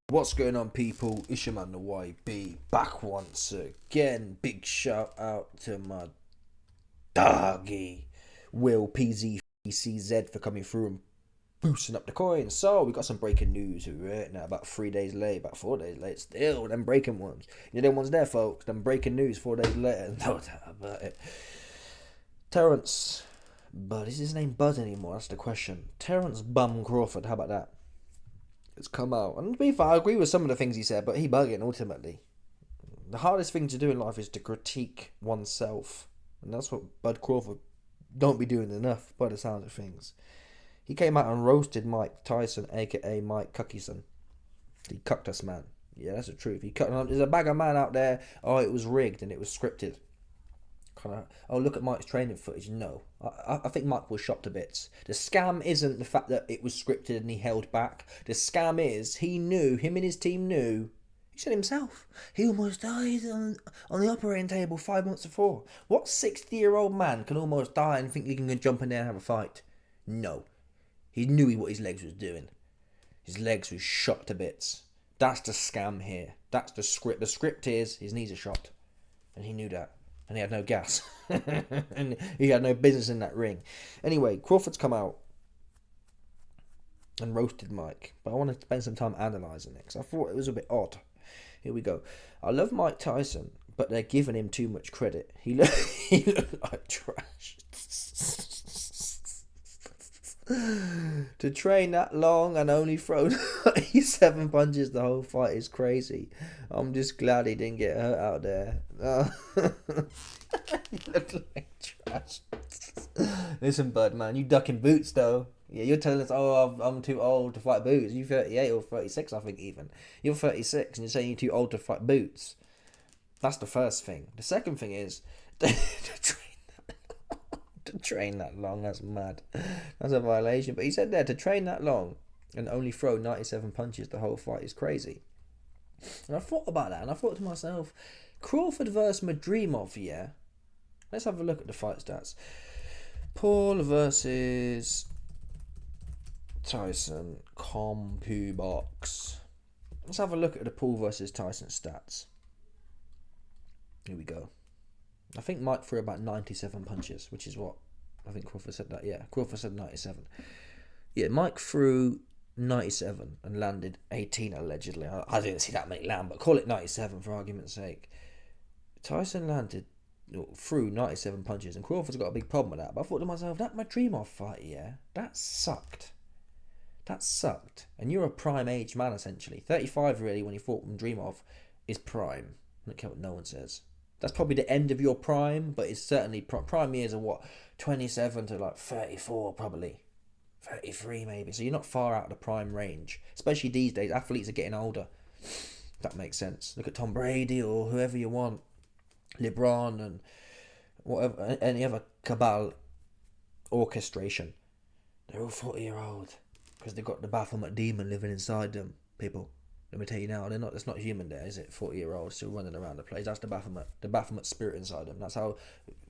What's going on, people? It's your man, the YB, back once again. Big shout out to my doggy, Will PZCZ, for coming through and boosting up the coin. So, we got some breaking news right now, about 3 days late, about 4 days late, still, them breaking ones. You know, them ones there, folks, them breaking news 4 days later, no doubt about it. Terence, but is his name Bud anymore? That's the question. Terence Bum Crawford, how about that? It's come out. And to be fair, I agree with some of the things he said, but he bugging ultimately. The hardest thing to do in life is to critique oneself. And that's what Bud Crawford don't be doing enough by the sound of things. He came out and roasted Mike Tyson, aka Mike Cuckison. He cucked us, man. Yeah, that's the truth. There's a bag of man out there, oh, it was rigged and it was scripted. Look at Mike's training footage. No, I think Mike was shot to bits. The scam isn't the fact that it was scripted and he held back. The scam is him and his team knew. He said himself, he almost died on the operating table 5 months before. What 60-year-old man can almost die and think he can jump in there and have a fight? No, he knew what his legs was doing. His legs was shot to bits. That's the scam here. That's the script. The script is his knees are shot, and he knew that. And he had no gas. And he had no business in that ring. Anyway, Crawford's come out and roasted Mike. But I want to spend some time analysing it, because I thought it was a bit odd. Here we go. I love Mike Tyson, but they're giving him too much credit. He looked like trash. To train that long and only throw 97 punches the whole fight is crazy. I'm just glad he didn't get hurt out there. You look like trash. Listen, Bud, man, you ducking boots though. Yeah, you're telling us, oh, I'm too old to fight boots. You're 38 or 36, I think even. You're 36 and you're saying you're too old to fight boots. That's the first thing. The second thing is to train that long, that's mad. That's a violation. But he said there, to train that long and only throw 97 punches the whole fight is crazy. And I thought about that, and I thought to myself, Crawford versus Madrimov, yeah? Let's have a look at the fight stats. Paul versus Tyson, CompuBox. Let's have a look at the Paul versus Tyson stats. Here we go. I think Mike threw about 97 punches, which is what I think Crawford said that. Yeah, Crawford said 97. Yeah, Mike threw 97 and landed 18 allegedly. I didn't see that many land, but call it 97 for argument's sake. Tyson threw 97 punches, and Crawford's got a big problem with that. But I thought to myself, that Madrimov fight, yeah, that sucked. That sucked. And you're a prime age man, essentially. 35, really, when you fought Madrimov, is prime. I don't care what no one says. That's probably the end of your prime, but it's certainly prime years are what, 27 to like 34 probably, 33 maybe. So you're not far out of the prime range. Especially these days, athletes are getting older. That makes sense. Look at Tom Brady or whoever you want, LeBron and whatever, any other cabal orchestration. They're all 40-year-old because they've got the Baphomet demon living inside them. People. Let me tell you now, it's not human there, is it? 40-year-olds still running around the place. That's the Baphomet spirit inside them. That's how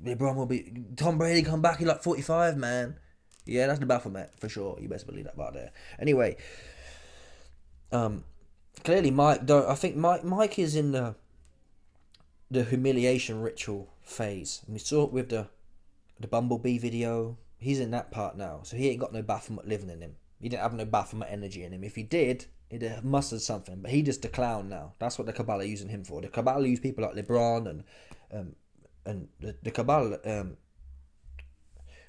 LeBron will be. Tom Brady come back, he's like 45, man. Yeah, that's the Baphomet, for sure. You best believe that about there. Anyway, clearly I think Mike is in the humiliation ritual phase. And we saw it with the Bumblebee video. He's in that part now. So he ain't got no Baphomet living in him. He didn't have no Baphomet energy in him. If he did, he'd have mustered something, but he just a clown now. That's what the Cabal are using him for. The Cabal use people like LeBron and the Cabal.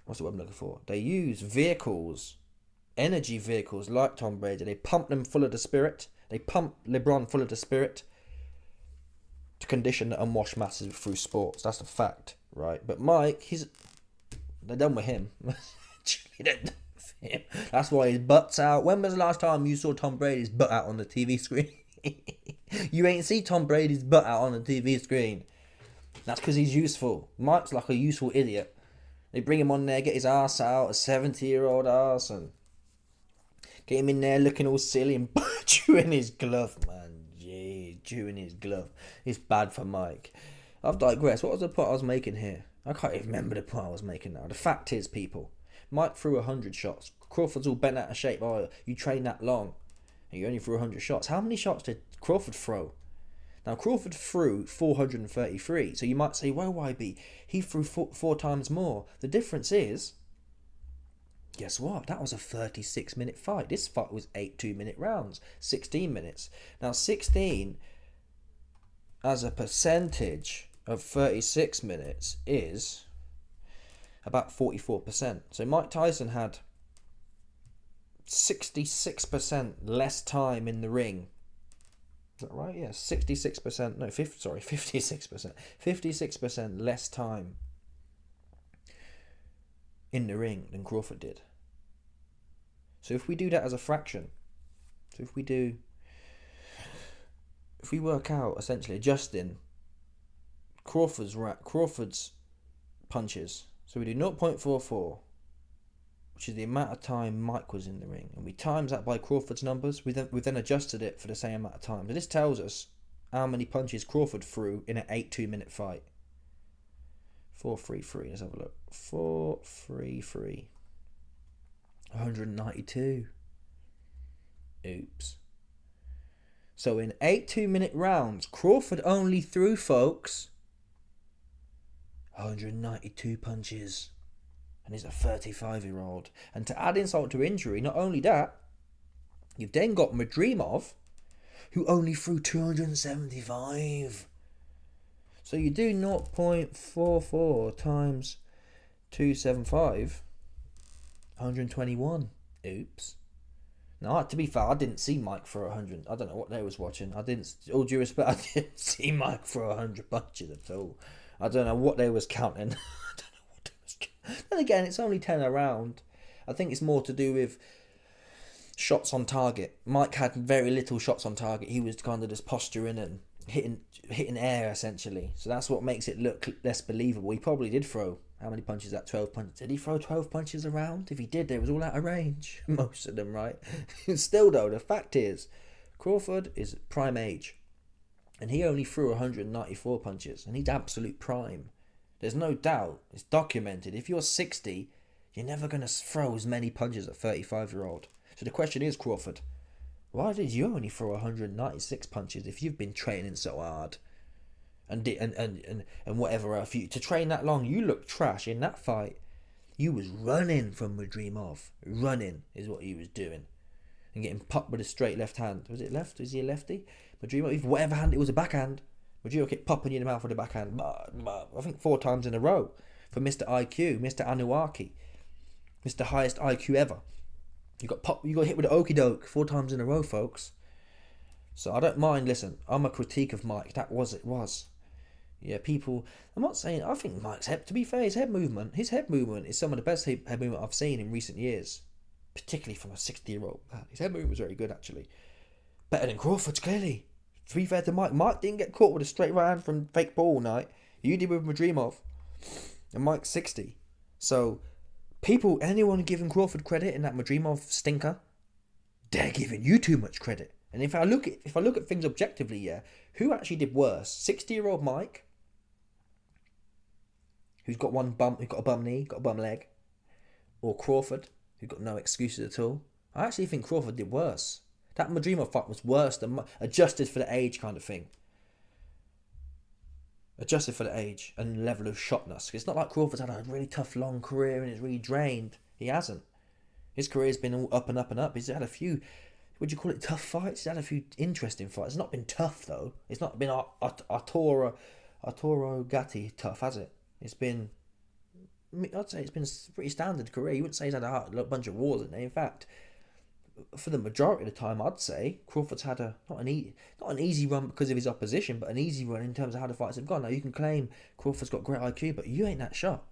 What's the word I'm looking for? They use vehicles, energy vehicles like Tom Brady. They pump them full of the spirit. They pump LeBron full of the spirit to condition the unwashed masses through sports. That's a fact, right? But Mike, they're done with him. They're done. That's why his butt's out. When was the last time you saw Tom Brady's butt out on the TV screen? You ain't see Tom Brady's butt out on the TV screen. That's because he's useful. Mike's like a useful idiot. They bring him on there, get his ass out, a 70-year-old ass, and get him in there looking all silly and chewing his glove, man. Jeez, chewing his glove. It's bad for Mike. I've digressed. What was the point I was making here? I can't even remember the point I was making now. The fact is, people, Mike threw 100 shots. Crawford's all bent out of shape. Oh, you train that long. and you only threw 100 shots. How many shots did Crawford throw? Now, Crawford threw 433, so you might say, well, YB, he threw four times more. The difference is, guess what? That was a 36-minute fight. This fight was 8 2-minute rounds, 16 minutes. Now, 16 as a percentage of 36 minutes is about 44%. So Mike Tyson had 66% less time in the ring. Is that right? Yeah, 66%. No, 56%. 56% less time in the ring than Crawford did. So if we do that as a fraction, if we work out essentially adjusting Crawford's punches, so we do 0.44, which is the amount of time Mike was in the ring, and we times that by Crawford's numbers, we then adjusted it for the same amount of time. So this tells us how many punches Crawford threw in an 8 2-minute fight. 433, let's have a look. 433. 192. Oops. So in 8 2-minute rounds, Crawford only threw, folks, 192 punches. And he's a 35-year-old. And to add insult to injury, not only that, you've then got Madrimov, who only threw 275. So you do 0.44 times 275, 121. Oops. Now, to be fair, I didn't see Mike for 100. I don't know what they was watching. All due respect, I didn't see Mike for 100 punches at all. I don't know what they was counting. Then again, it's only 10 a round. I think it's more to do with shots on target. Mike had very little shots on target. He was kind of just posturing and hitting air, essentially. So that's what makes it look less believable. He probably did throw, how many punches? That 12 punches. Did he throw 12 punches around? If he did, they was all out of range. Most of them, right? Still, though, the fact is, Crawford is prime age. And he only threw 194 punches. And he's absolute prime. There's no doubt, it's documented. If you're 60, you're never going to throw as many punches as a 35-year-old. So the question is, Crawford, why did you only throw 196 punches if you've been training so hard? And whatever else. To train that long, you look trash in that fight. You was running from Madrimov. Running is what he was doing. And getting popped with a straight left hand. Was it left? Is he a lefty? Madrimov, whatever hand, it was a backhand. Madrimov kept popping you in the mouth with a backhand. I think 4 times in a row. For Mr. IQ, Mr. Anuaki. Mr. highest IQ ever. You got hit with an okie doke 4 times in a row, folks. So I don't mind. Listen, I'm a critique of Mike. That was it was. Yeah, people. I'm not saying. I think Mike's head. To be fair, his head movement is some of the best head movement I've seen in recent years, particularly from a 60-year-old. His head movement was very good, actually. Better than Crawford's, clearly. To be fair to Mike, Mike didn't get caught with a straight right hand from fake ball all night. You did with Madrimov, and Mike's 60. So, anyone giving Crawford credit in that Madrimov stinker, they're giving you too much credit. And if I look at things objectively, yeah, who actually did worse? 60-year-old Mike, who's got a bum knee, got a bum leg, or Crawford, who's got no excuses at all? I actually think Crawford did worse. That Madrimov fight was worse than adjusted for the age kind of thing. Adjusted for the age and level of shotness. It's not like Crawford's had a really tough long career and is really drained. He hasn't. His career's been all up and up and up. He's had a few, would you call it tough fights? He's had a few interesting fights. It's not been tough though. It's not been Arturo Gatti tough, has it? It's been, I'd say it's been a pretty standard career. You wouldn't say he's had a bunch of wars in there. In fact, for the majority of the time, I'd say Crawford's had not an easy run because of his opposition, but an easy run in terms of how the fights have gone. Now you can claim Crawford's got great IQ, but you ain't that shot,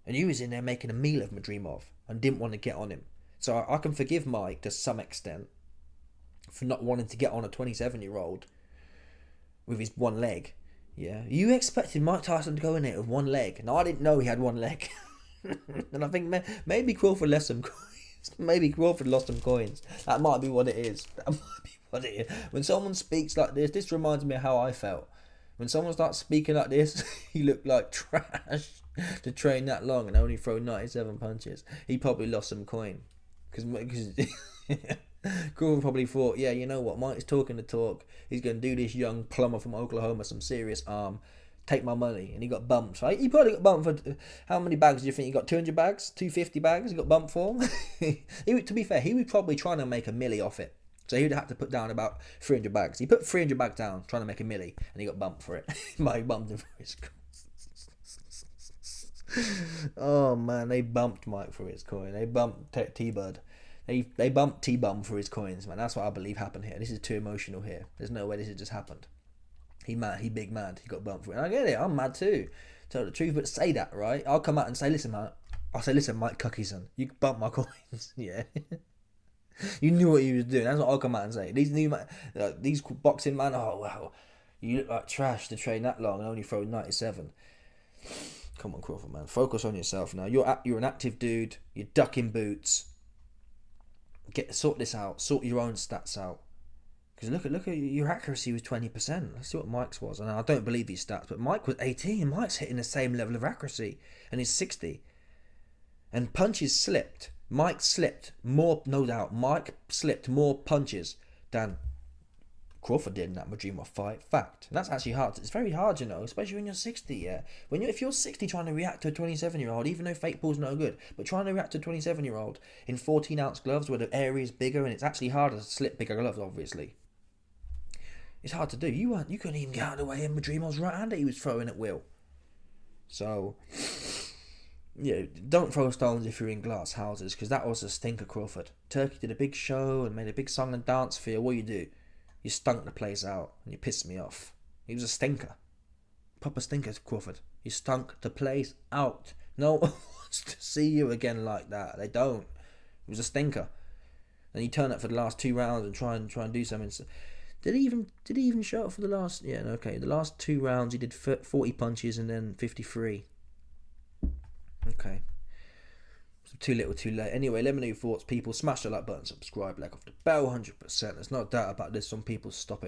and you was in there making a meal of Madrimov and didn't want to get on him. So I can forgive Mike to some extent for not wanting to get on a 27-year-old with his one leg. Yeah, you expected Mike Tyson to go in there with one leg. Now I didn't know he had one leg, and I think maybe Crawford left some. Maybe Crawford lost some coins. That might be what it is. When someone speaks like this reminds me of how I felt. When someone starts speaking like this, he looked like trash to train that long and only throw 97 punches. He probably lost some coin. Because Crawford probably thought, yeah, you know what, Mike's talking the talk. He's going to do this young plumber from Oklahoma some serious take my money. And he got bumped, right? He probably got bumped for, how many bags do you think he got? 200 bags? 250 bags he got bumped for? To be fair, he was probably trying to make a milli off it. So he would have to put down about 300 bags. He put 300 bags down trying to make a milli, and he got bumped for it. Mike bumped him for his Oh man, they bumped Mike for his coin. They bumped T-Bird. They bumped T-Bum for his coins, man. That's what I believe happened here. This is too emotional here. There's no way this has just happened. He mad. He big mad. He got bumped for it. And I get it. I'm mad too. Tell the truth, but say that, right? I'll come out and say, listen, man. I'll say, listen, Mike Cuckison, you bumped my coins. Yeah. You knew what you was doing. That's what I'll come out and say. These boxing man, oh wow, you look like trash to train that long and only throw 97. Come on, Crawford, man. Focus on yourself now. You're an active dude. You're ducking boots. Sort this out. Sort your own stats out. Because look at your accuracy was 20%. Let's see what Mike's was. And I don't believe these stats, but Mike was 18. Mike's hitting the same level of accuracy, and he's 60. And punches slipped. Mike slipped more, no doubt. Mike slipped more punches than Crawford did in that Madrima fight. Fact. And that's actually hard. It's very hard, you know, especially when you're 60, yeah. If you're 60 trying to react to a 27-year-old, even though fake ball's no good, but trying to react to a 27-year-old in 14-ounce gloves where the area is bigger and it's actually harder to slip bigger gloves, obviously. It's hard to do. You couldn't even get out of the way in Madrima's right-hander he was throwing at will. So, yeah, don't throw stones if you're in glass houses, because that was a stinker, Crawford. Turkey did a big show and made a big song and dance for you. What you do? You stunk the place out and you pissed me off. He was a stinker. Proper stinker, Crawford. You stunk the place out. No one wants to see you again like that. They don't. It was a stinker. And he turned up for the last 2 rounds and try and do something. Did he even show up for the last? Yeah, okay. The last 2 rounds he did 40 punches and then 53. Okay. Too little, too late. Anyway, let me know your thoughts, people. Smash the like button, subscribe, like off the bell, 100%. There's no doubt about this. Some people stop it.